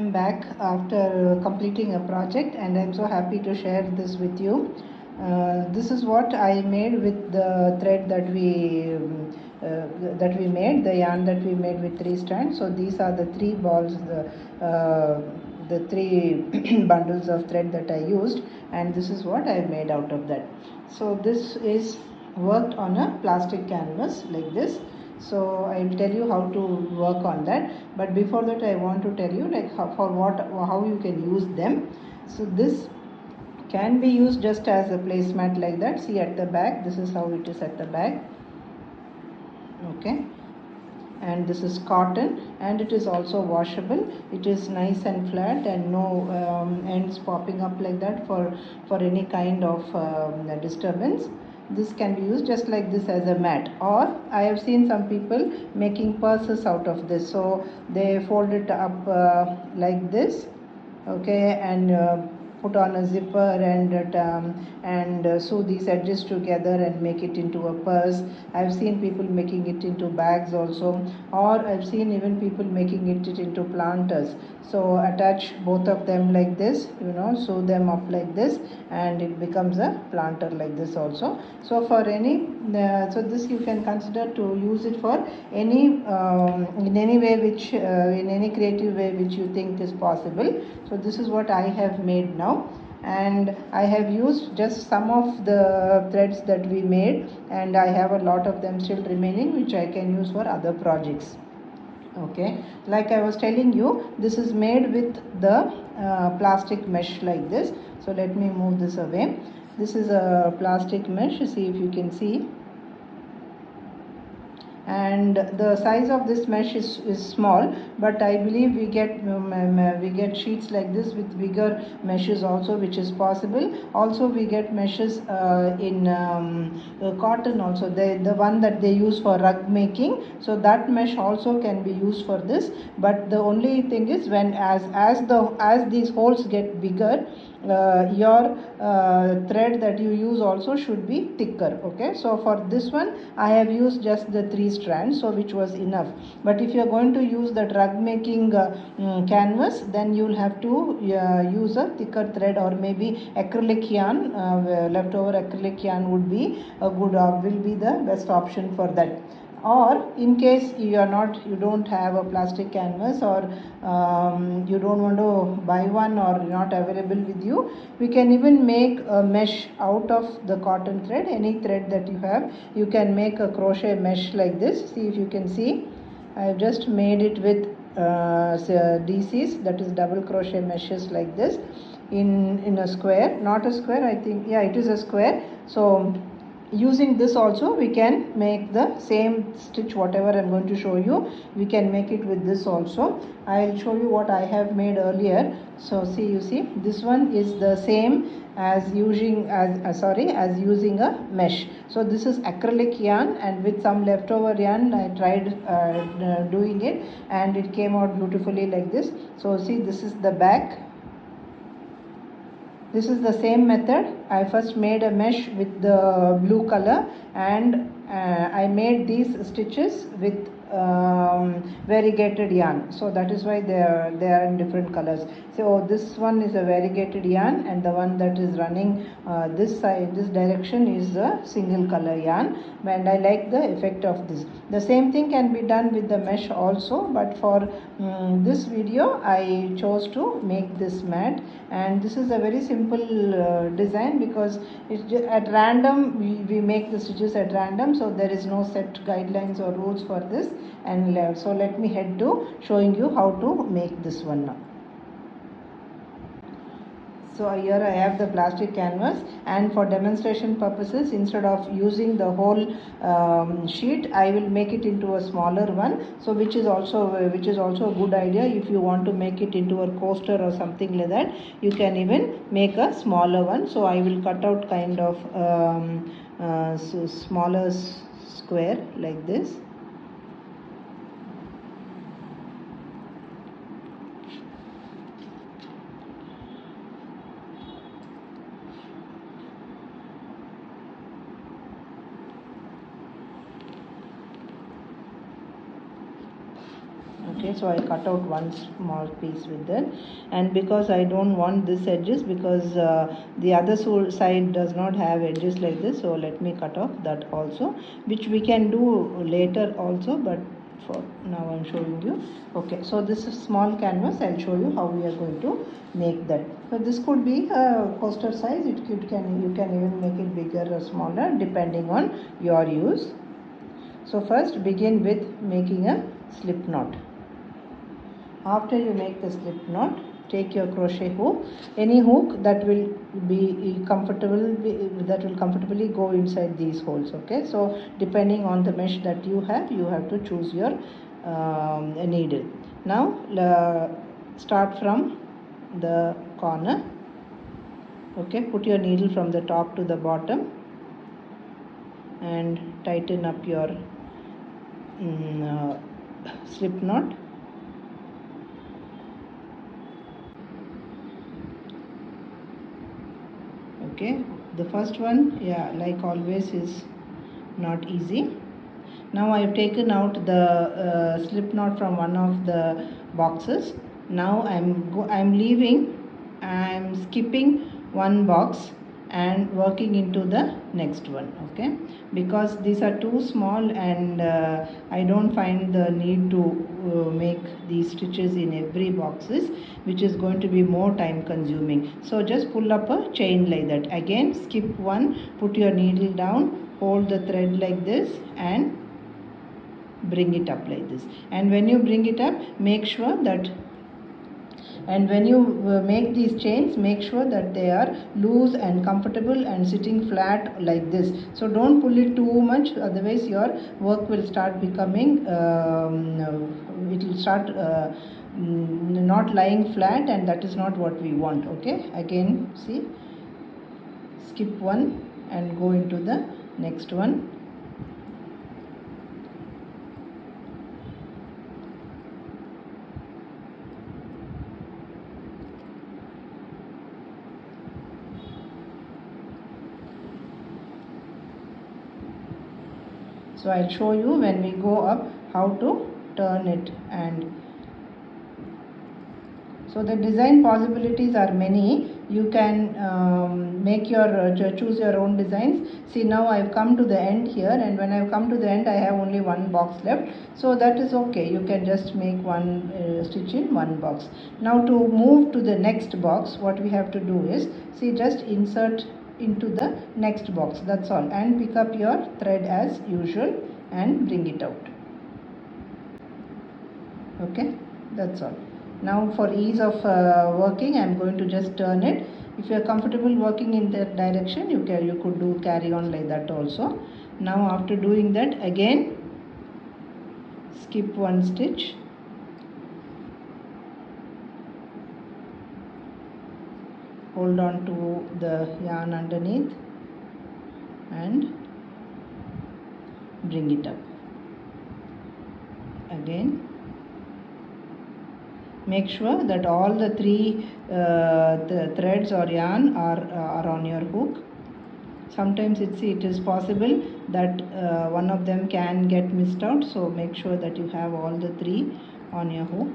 am back after completing a project, and I'm so happy to share this with you. This is what I made with the thread that we made, the yarn that we made with 3 strands. So these are the 3 balls, the 3 bundles of thread that I used, and this is what I made out of that. So this is worked on a plastic canvas like this. So I will tell you how to work on that, but before that I want to tell you like how you can use them. So this can be used just as a placemat like that. See at the back, this is how it is at the back. Okay, and this is cotton, and it is also washable. It is nice and flat and no ends popping up like that for any kind of disturbance. This can be used just like this as a mat, or I have seen some people making purses out of this. So they fold it up like this, okay, and put on a zipper and sew these edges together and make it into a purse. I've seen people making it into bags also, or I've seen even people making it into planters. So attach both of them like this, sew them up like this, and it becomes a planter like this also. So for any so this you can consider to use it for any in any way which in any creative way which you think is possible. So this is what I have made now, and I have used just some of the threads that we made, and I have a lot of them still remaining which I can use for other projects. Okay, like I was telling you, this is made with the plastic mesh like this. So let me move this away. This is a plastic mesh, see if you can see, and the size of this mesh is small, but I believe we get sheets like this with bigger meshes also, which is possible. Also we get meshes in cotton also, the one that they use for rug making. So that mesh also can be used for this, but the only thing is when as these holes get bigger, your thread that you use also should be thicker. Okay, so for this one I have used just the 3 strands, so which was enough. But if you are going to use the rug making canvas, then you will have to use a thicker thread, or maybe acrylic yarn, leftover acrylic yarn would be a good will be the best option for that. Or in case you don't have a plastic canvas, or you don't want to buy one, or not available with you, we can even make a mesh out of the cotton thread. Any thread that you have, you can make a crochet mesh like this. See if you can see, I have just made it with DCs, that is double crochet meshes like this, in a square, not a square, I think, yeah, it is a square. So using this also we can make the same stitch, whatever I'm going to show you, we can make it with this also. I'll show you what I have made earlier. So see, you see, this one is the same as using as using a mesh. So this is acrylic yarn, and with some leftover yarn I tried doing it, and it came out beautifully like this. So see, this is the back. This is the same method. I first made a mesh with the blue color, and I made these stitches with variegated yarn. So that is why they are in different colors. So this one is a variegated yarn, and the one that is running this direction is a single color yarn, and I like the effect of this. The same thing can be done with the mesh also, but for this video I chose to make this mat, and this is a very simple design, because it's at random, we make the stitches at random, so there is no set guidelines or rules for this. And so let me head to showing you how to make this one now. So here I have the plastic canvas, and for demonstration purposes, instead of using the whole sheet, I will make it into a smaller one. So which is also a good idea. If you want to make it into a coaster or something like that, you can even make a smaller one. So I will cut out kind of smaller square like this. Okay, so I cut out one small piece with that, and because I don't want this edges, because the other side does not have edges like this, so let me cut off that also, which we can do later also, but for now I'm showing you. Okay, so this is small canvas. I'll show you how we are going to make that. So this could be a poster size. You can even make it bigger or smaller depending on your use. So first begin with making a slip knot. After you make the slip knot, take your crochet hook, any hook that will be comfortably go inside these holes. Okay, so depending on the mesh that you have to choose your needle. Now start from the corner. Okay, put your needle from the top to the bottom and tighten up your slip knot. Okay, the first one, yeah, like always, is not easy. Now I have taken out the slip knot from one of the boxes. Now I'm skipping one box and working into the next one. Okay, because these are too small, and I don't find the need to make these stitches in every boxes, which is going to be more time consuming. So just pull up a chain like that. Again, skip one, put your needle down, hold the thread like this and bring it up like this. And when you bring it up, make sure that, and when you make these chains, make sure that they are loose and comfortable and sitting flat like this. So don't pull it too much, otherwise your work will start becoming it will start not lying flat, and that is not what we want. Okay, again, see, skip one and go into the next one. So I'll show you when we go up how to turn it. And so the design possibilities are many. You can make your choose your own designs. See, now I've come to the end here, and when I've come to the end, I have only one box left. So that is okay. You can just make one stitch in one box. Now to move to the next box, what we have to do is, see, just insert into the next box. That's all, and pick up your thread as usual and bring it out. Okay, that's all. Now for ease of working, I am going to just turn it. If you are comfortable working in that direction, you could carry on like that also. Now after doing that, again skip one stitch, hold on to the yarn underneath and bring it up. Again, make sure that all the three the threads or yarn are on your hook. Sometimes it is possible that one of them can get missed out, so make sure that you have all the three on your hook.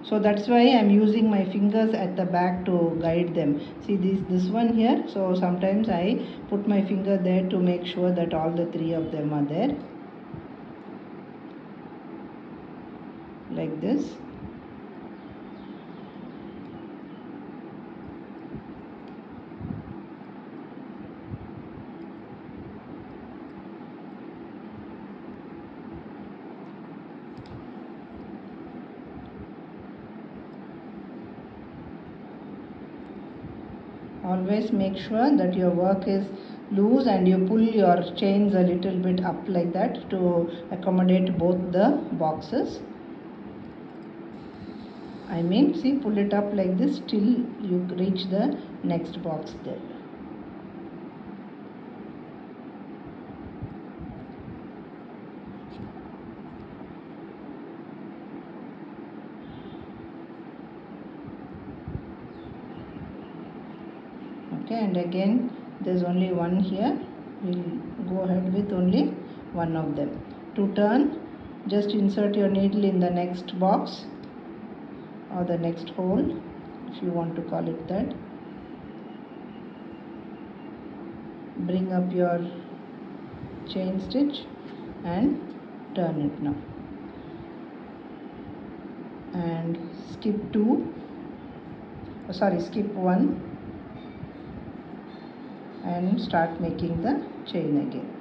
So that's why I'm using my fingers at the back to guide them. See this one here, so sometimes I put my finger there to make sure that all the three of them are there, like this. Always make sure that your work is loose and you pull your chains a little bit up like that to accommodate both the boxes. I mean, see, pull it up like this till you reach the next box there. Okay, and again there's only one here. We'll go ahead with only one of them. To turn, just insert your needle in the next box or the next hole, if you want to call it that. Bring up your chain stitch and turn it now, and skip skip 1 and start making the chain again.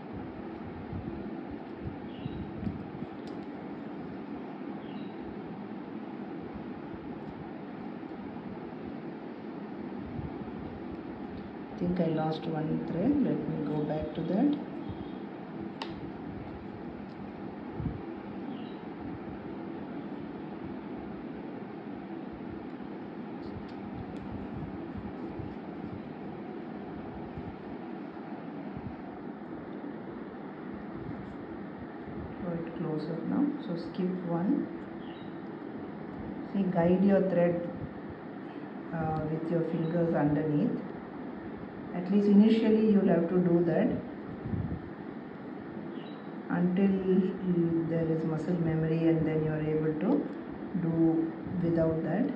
I think I lost one thread. Let me go back to that. Draw it closer now. So skip 1. See, guide your thread with your fingers underneath. At least initially you'll have to do that until there is muscle memory, and then you are able to do without that.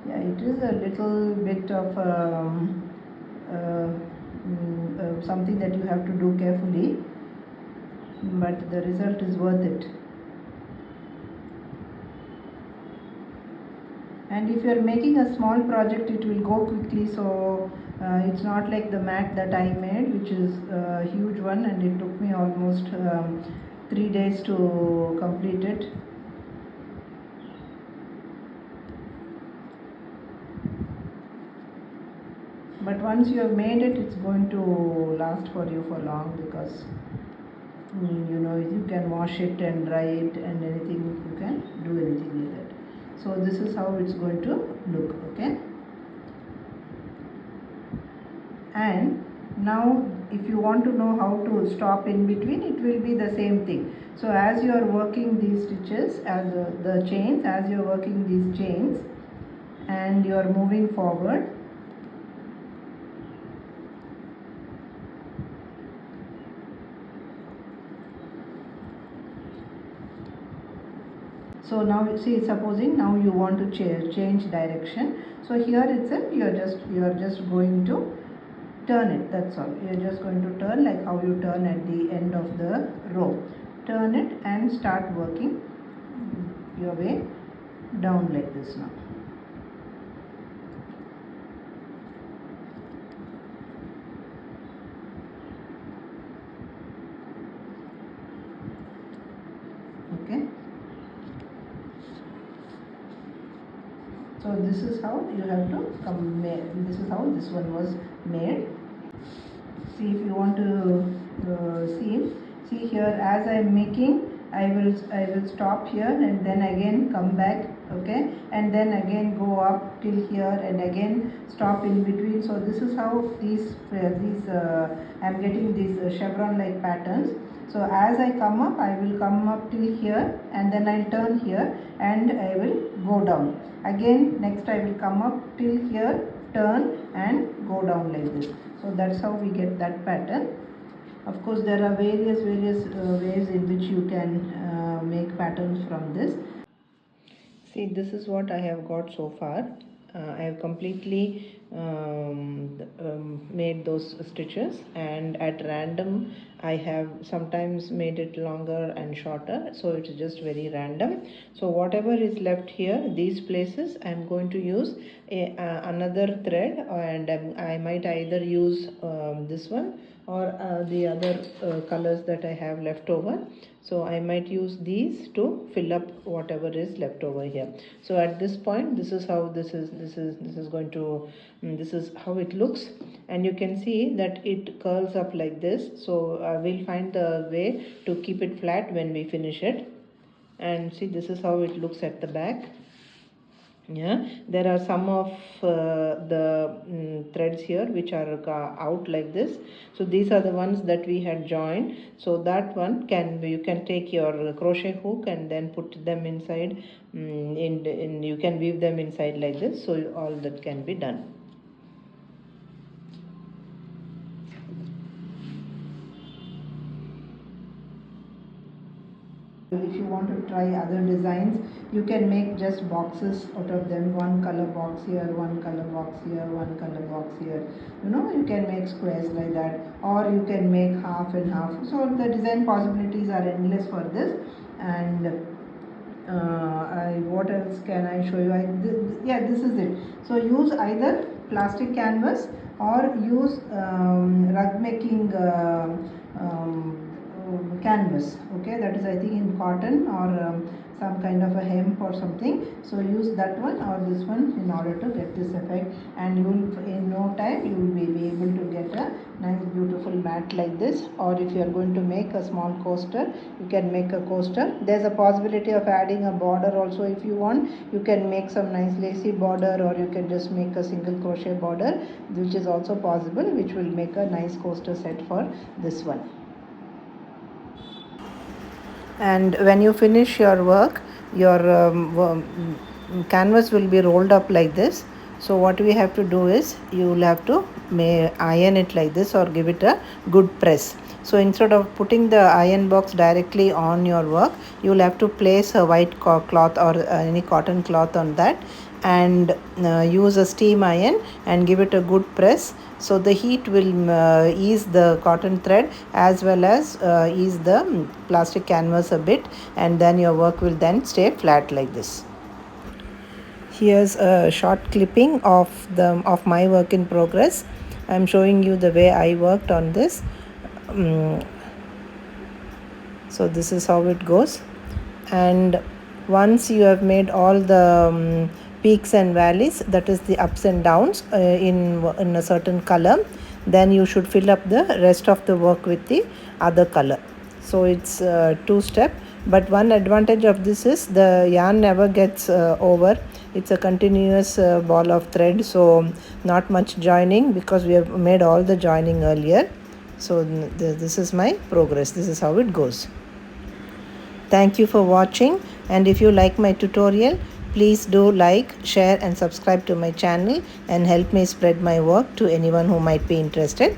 Yeah, it is a little bit of something that you have to do carefully, but the result is worth it. And if you are making a small project, it will go quickly, so it's not like the mat that I made, which is a huge one, and it took me almost 3 days to complete it. But once you have made it, it's going to last for you for long, because you know, you can wash it and dry it and anything, you can do anything with it. So this is how it's going to look. Okay, and now if you want to know how to stop in between, it will be the same thing. So as you are working these stitches, as the chains, as you are working these chains and you are moving forward, so now see, supposing now you want to change direction, so here itself you are just going to turn it, that's all. You are just going to turn like how you turn at the end of the row. Turn it and start working your way down like this now. Okay, so this is how you have to this is how this one was made. See, if you want to see here, as I am making, I will stop here and then again come back, okay, and then again go up till here and again stop in between. So this is how these I am getting these chevron like patterns. So as I come up, I will come up till here and then I'll turn here and I will go down. Again next I will come up till here, turn and go down like this. So that's how we get that pattern. Of course, there are various ways in which you can make patterns from this. See, this is what I have got so far. I have completely made those stitches, and at random I have sometimes made it longer and shorter, so it's just very random. So whatever is left here, these places, I am going to use another thread, and I might either use this one or the other colors that I have left over. So I might use these to fill up whatever is left over here. So at this point, this is how this is going to this is how it looks, and you can see that it curls up like this. So we'll find the way to keep it flat when we finish it. And see, this is how it looks at the back. Yeah, there are some of the threads here which are out like this. So these are the ones that we had joined. So that one you can take your crochet hook and then put them inside. You can weave them inside like this. So all that can be done. If you want to try other designs, you can make just boxes out of them. One color box here, one color box here, one color box here. You can make squares like that, or you can make half and half. So the design possibilities are endless for this. And what else can I show you? Yeah, this is it. So use either plastic canvas or use rug making canvas. Okay, that is I think in cotton or some kind of a hemp or something. So use that one or this one in order to get this effect, and you will in no time you will be able to get a nice beautiful mat like this. Or if you are going to make a small coaster, you can make a coaster. There's a possibility of adding a border also. If you want, you can make some nice lacy border, or you can just make a single crochet border, which is also possible, which will make a nice coaster set for this one. And when you finish your work, your canvas will be rolled up like this. So what we have to do is, you will have to iron it like this or give it a good press. So instead of putting the iron box directly on your work, you will have to place a white cloth or any cotton cloth on that, and use a steam iron and give it a good press. So the heat will ease the cotton thread as well as ease the plastic canvas a bit, and then your work will then stay flat like this. Here's a short clipping of my work in progress. I'm showing you the way I worked on this. So this is how it goes. And once you have made all the peaks and valleys, that is the ups and downs in a certain color, then you should fill up the rest of the work with the other color. So it's two step, but one advantage of this is the yarn never gets over. It's a continuous ball of thread, so not much joining because we have made all the joining earlier. So this is my progress. This is how it goes. Thank you for watching, and if you like my tutorial, please do like, share and subscribe to my channel and help me spread my work to anyone who might be interested.